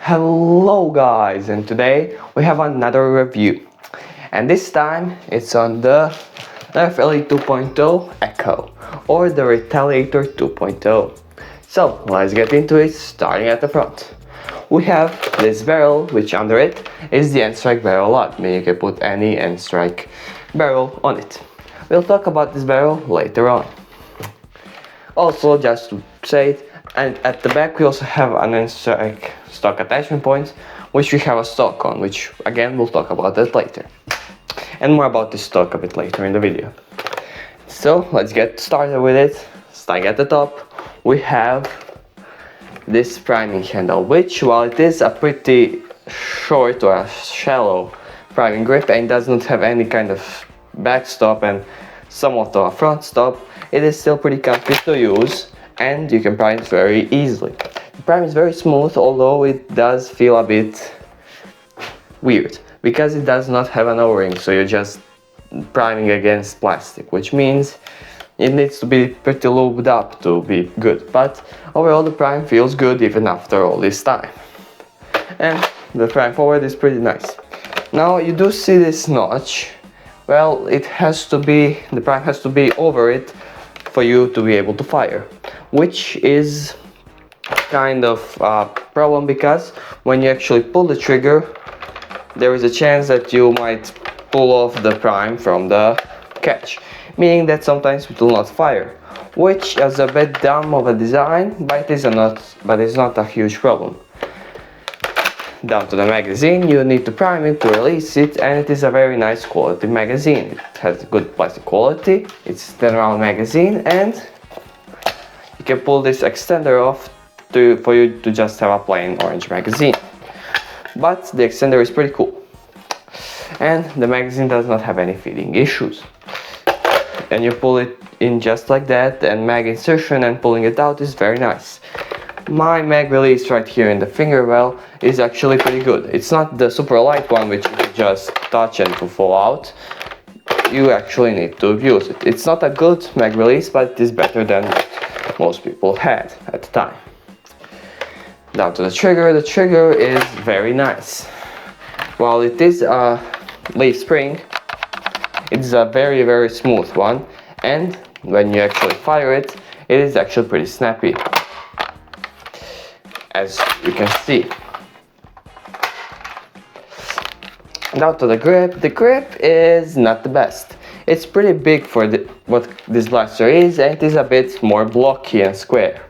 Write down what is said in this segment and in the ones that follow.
Hello guys, and today we have another review, and this time it's on the Nerf Elite 2.0 Echo or the Retaliator 2.0. So let's get into it, starting at the front. We have this barrel, which under it is the N-Strike barrel lock, meaning you can put any N-Strike barrel on it. We'll talk about this barrel later on. Also, just to say it, and at the back we also have an N-Strike stock attachment point, which we have a stock on, which again we'll talk about that later. And more about this stock a bit later in the video. So let's get started with it. Starting at the top, we have this priming handle, which while it is a pretty short or a shallow priming grip and does not have any kind of backstop and somewhat of a front stop, it is still pretty comfy to use and you can prime it very easily. The prime is very smooth, although it does feel a bit weird because it does not have an O-ring, so you're just priming against plastic, which means it needs to be pretty lubed up to be good, but overall the prime feels good even after all this time. And the prime forward is pretty nice. Now you do see this notch. Well, the prime has to be over it for you to be able to fire, which is kind of a problem because when you actually pull the trigger, there is a chance that you might pull off the prime from the catch, meaning that sometimes it will not fire, which is a bit dumb of a design, but it's not a huge problem. Down to the magazine, you need to prime it to release it, and it is a very nice quality magazine. It has good plastic quality, it's a 10-round magazine, and you can pull this extender off for you to just have a plain orange magazine. But the extender is pretty cool, and the magazine does not have any feeding issues. And you pull it in just like that, and mag insertion and pulling it out is very nice. My mag release right here in the finger well is actually pretty good. It's not the super light one which you just touch and to fall out. You actually need to use it. It's not a good mag release, but it is better than most people had at the time. Down to the trigger is very nice. While it is a leaf spring, it's a very smooth one, and when you actually fire it, it is actually pretty snappy, as you can see. Down to the grip is not the best. It's pretty big for what this blaster is, and it is a bit more blocky and square.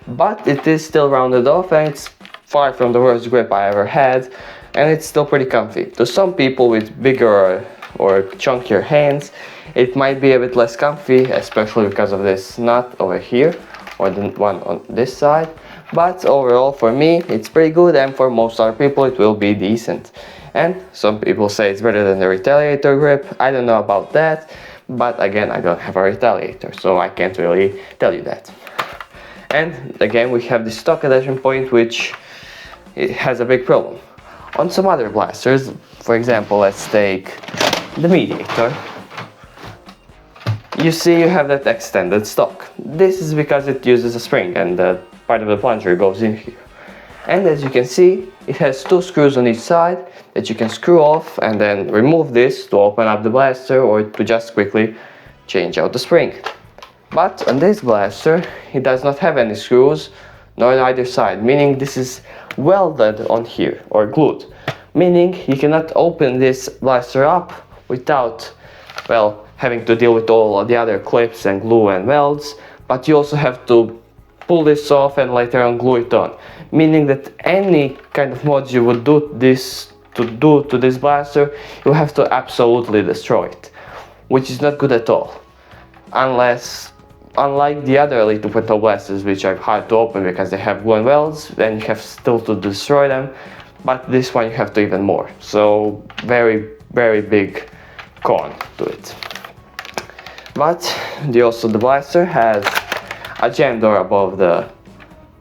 But it is still rounded off, and it's far from the worst grip I ever had, and it's still pretty comfy. To some people with bigger or chunkier hands, it might be a bit less comfy, especially because of this nut over here, or the one on this side. But overall for me it's pretty good, and for most other people it will be decent. And some people say it's better than the Retaliator grip. I don't know about that, but again, I don't have a Retaliator, so I can't really tell you that. And again, we have the stock attachment point, which it has a big problem. On some other blasters, for example, let's take the Mediator, you see you have that extended stock. This is because it uses a spring and the part of the plunger goes in here. And as you can see, it has two screws on each side that you can screw off and then remove this to open up the blaster or to just quickly change out the spring. But on this blaster, it does not have any screws, nor on either side, meaning this is welded on here or glued, meaning you cannot open this blaster up without, well, having to deal with all of the other clips and glue and welds, but you also have to pull this off and later on glue it on, meaning that any kind of mods you would do to this blaster, you have to absolutely destroy it, which is not good at all. Unlike the other Elite 2.0 blasters, which are hard to open because they have glue and welds, then you have still to destroy them, but this one you have to even more. So very big con to it. But the blaster has a jam door above the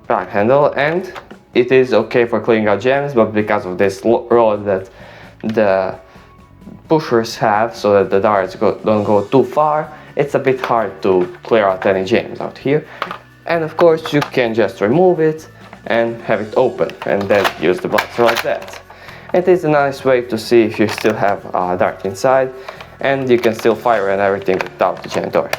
prime handle, and it is okay for cleaning out jams, but because of this rod that the pushers have so that the darts don't go too far, it's a bit hard to clear out any jams out here. And of course you can just remove it and have it open, and then use the blaster like that. It is a nice way to see if you still have a dart inside, and you can still fire and everything without the jam door.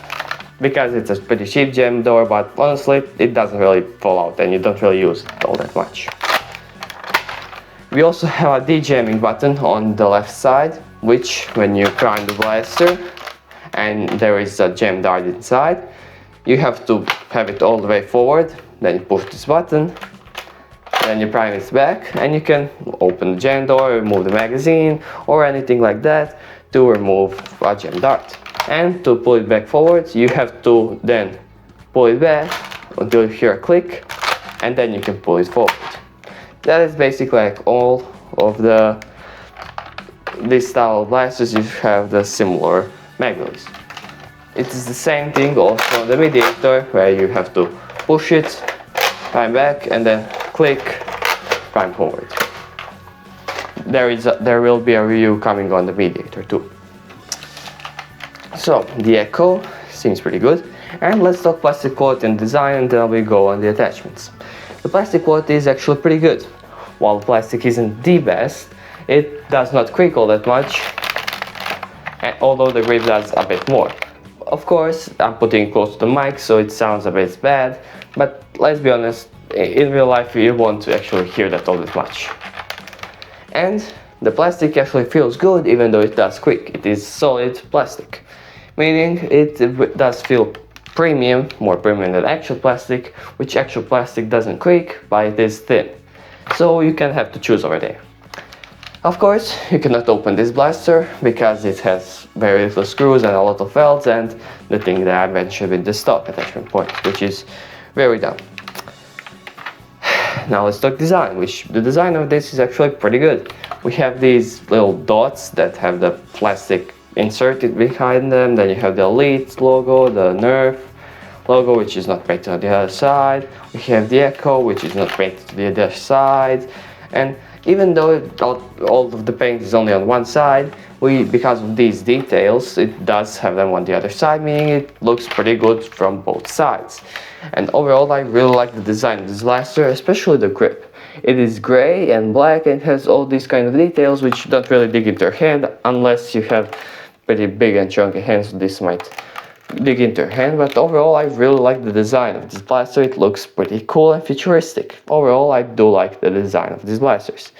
Because it's a pretty cheap jam door, but honestly it doesn't really fall out and you don't really use it all that much. We also have a de-jamming button on the left side, which when you prime the blaster and there is a jam dart inside, you have to have it all the way forward, then you push this button, then you prime it back, and you can open the jam door, remove the magazine or anything like that to remove a jam dart. And to pull it back forward, you have to then pull it back until you hear a click, and then you can pull it forward. That is basically like all of this style of blasters. You have the similar manuals. It is the same thing also on the mediator, where you have to push it, prime back, and then click, prime forward. There will be a review coming on the mediator too. So the Echo seems pretty good, and let's talk plastic quality and design, and then we go on the attachments. The plastic quality is actually pretty good. While the plastic isn't the best, it does not creak all that much, although the grip does a bit more. Of course, I'm putting it close to the mic, so it sounds a bit bad, but let's be honest, in real life you won't actually hear that all that much. And the plastic actually feels good even though it does creak. It is solid plastic, meaning it does feel premium, more premium than actual plastic, which actual plastic doesn't creak, but it is thin. So you can have to choose over there. Of course, you cannot open this blaster because it has very little screws and a lot of welds, and the thing that I mentioned with the stock attachment point, which is very dumb. Now let's talk design, which the design of this is actually pretty good. We have these little dots that have the plastic inserted behind them, then you have the Elite logo, the Nerf logo, which is not painted on the other side. We have the Echo, which is not painted to the other side, and even though all of the paint is only on one side, because of these details, it does have them on the other side, meaning it looks pretty good from both sides. And overall, I really like the design of this blaster, especially the grip. It is gray and black and has all these kind of details which don't really dig into your hand unless you have pretty big and chunky hands, so this might dig into your hand. But overall, I really like the design of this blaster. It looks pretty cool and futuristic. Overall, I do like the design of these blasters.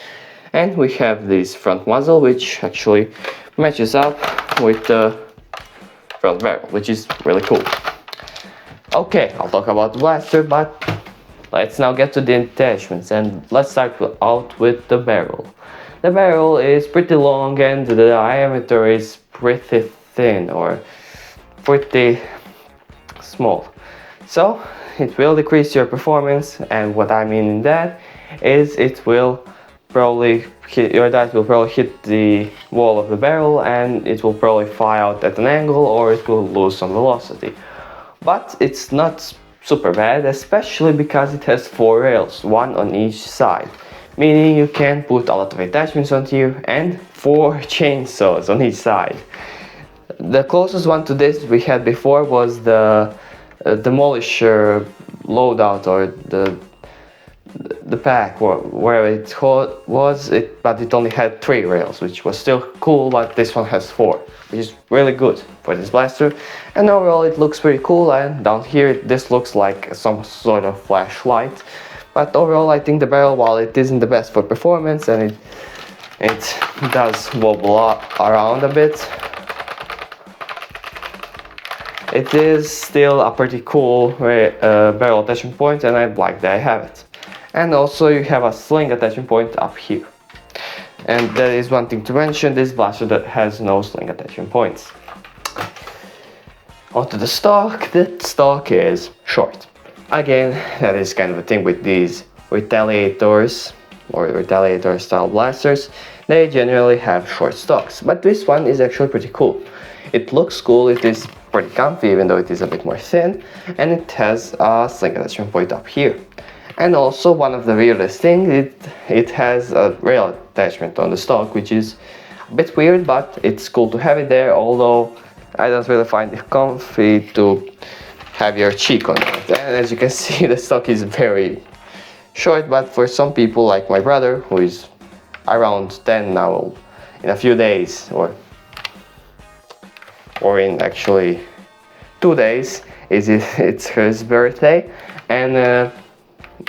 And we have this front muzzle, which actually matches up with the front barrel, which is really cool. Okay, I'll talk about the blaster, but let's now get to the attachments, and let's start out with the barrel. The barrel is pretty long and the diameter is pretty thin, or pretty small. So it will decrease your performance, and what I mean in that is it will probably your dart will probably hit the wall of the barrel and it will probably fly out at an angle, or it will lose some velocity. But it's not super bad, especially because it has 4 rails, one on each side, meaning you can put a lot of attachments on here and 4 chainsaws on each side. The closest one to this we had before was the Demolisher loadout, or the pack, or wherever it was, but it only had 3 rails, which was still cool, but this one has 4, which is really good for this blaster. And overall it looks pretty cool, and down here this looks like some sort of flashlight. But overall I think the barrel, while it isn't the best for performance and it does wobble around a bit, it is still a pretty cool barrel attachment point, and I like that I have it. And also you have a sling attachment point up here. And there is one thing to mention, this blaster that has no sling attachment points. Onto the stock. The stock is short. Again, that is kind of a thing with these retaliators or retaliator style blasters. They generally have short stocks, but this one is actually pretty cool. It looks cool, it is pretty comfy even though it is a bit more thin, and it has a sling attachment point up here. And also, one of the weirdest things, it has a rail attachment on the stock, which is a bit weird, but it's cool to have it there, although I don't really find it comfy to have your cheek on it. And as you can see, the stock is very short, but for some people like my brother, who is around 10 now, in a few days, or in actually 2 days, it's his birthday, and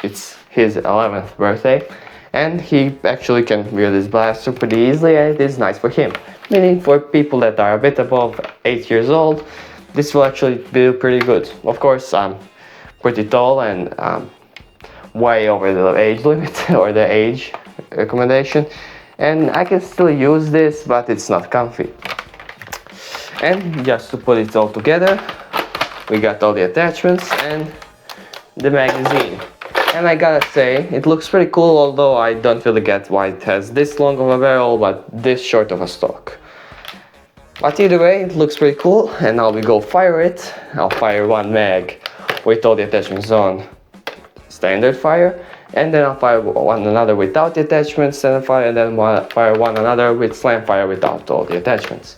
it's his 11th birthday, and he actually can wield this blaster pretty easily, and it is nice for him. Meaning for people that are a bit above 8 years old, this will actually be pretty good. Of course, I'm pretty tall and way over the age limit or the age recommendation, and I can still use this, but it's not comfy. And just to put it all together, we got all the attachments and the magazine. And I gotta say, it looks pretty cool, although I don't really get why it has this long of a barrel but this short of a stock. But either way, it looks pretty cool, and now we go fire it. I'll fire one mag with all the attachments on standard fire, and then I'll fire one another without the attachments, standard fire, and then fire one another with slam fire without all the attachments.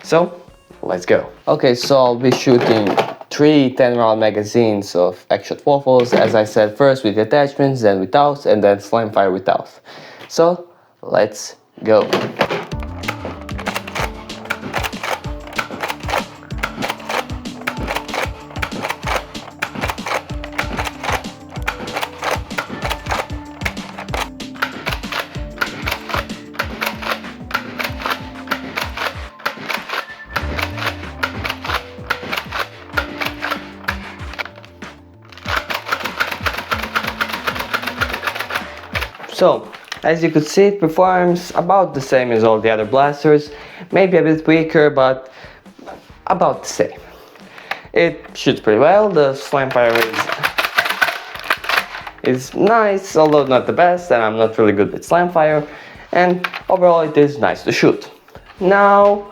So, let's go. Okay, so I'll be shooting 3 10-round magazines of action waffles, as I said, first with the attachments, then without, and then slam fire without. So, let's go. So, as you could see, it performs about the same as all the other blasters, maybe a bit weaker, but about the same. It shoots pretty well. The slam fire is nice, although not the best, and I'm not really good with slam fire, and overall it is nice to shoot. Now,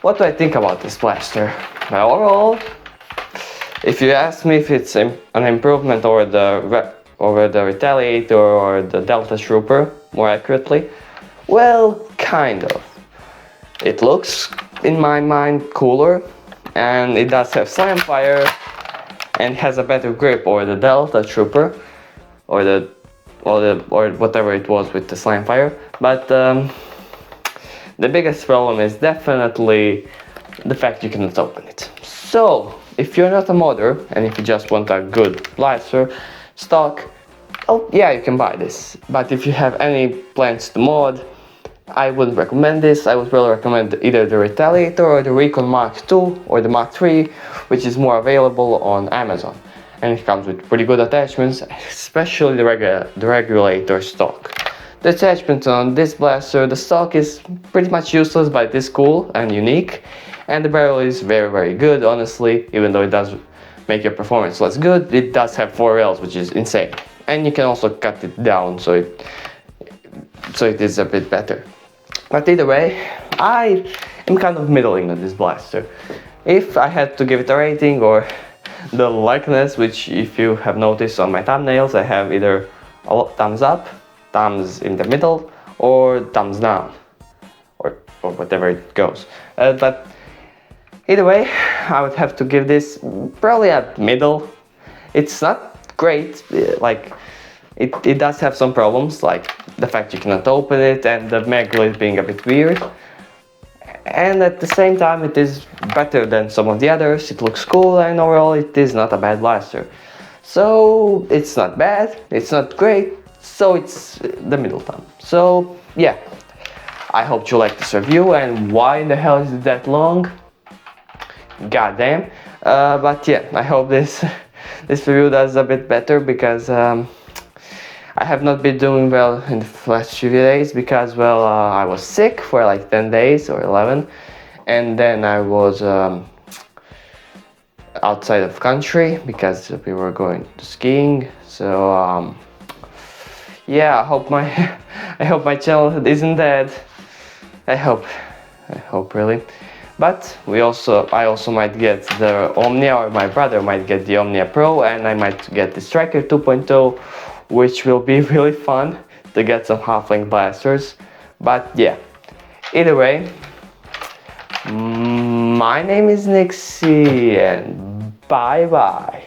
what do I think about this blaster? Well, overall, if you ask me if it's an improvement over the Retaliator or the Delta Trooper, more accurately, well, kind of. It looks, in my mind, cooler, and it does have slam fire and has a better grip over the Delta Trooper, or whatever it was with the slam fire. But the biggest problem is definitely the fact you cannot open it. So, if you're not a modder and if you just want a good blaster stock, oh yeah, you can buy this. But if you have any plans to mod, I wouldn't recommend this. I would really recommend either the Retaliator or the Recon Mark II or the Mark III, which is more available on Amazon. And it comes with pretty good attachments, especially the regulator stock. The attachment on this blaster, the stock is pretty much useless, but it is cool and unique. And the barrel is very, very good, honestly, even though it does make your performance less good. It does have 4 rails, which is insane. And you can also cut it down, so it is a bit better. But either way, I am kind of middling on this blaster. If I had to give it a rating, or the likeness, which if you have noticed on my thumbnails, I have either a thumbs up, thumbs in the middle, or thumbs down, or whatever it goes. But either way, I would have to give this probably a middle. It's not great, like it does have some problems, like the fact you cannot open it and the mag lid being a bit weird. And at the same time, it is better than some of the others. It looks cool, and overall it is not a bad blaster. So it's not bad, it's not great, so it's the middle thumb. So yeah, I hope you like this review. And why in the hell is it that long? Goddamn. But yeah, I hope this review does a bit better, because I have not been doing well in the last few days, because, well, I was sick for like 10 days or 11, and then I was outside of country because we were going to skiing. So yeah, I hope my channel isn't dead. I hope really. But I also might get the Omnia, or my brother might get the Omnia Pro, and I might get the Striker 2.0, which will be really fun to get some half-length blasters. But yeah, either way, my name is Nixie, and bye bye.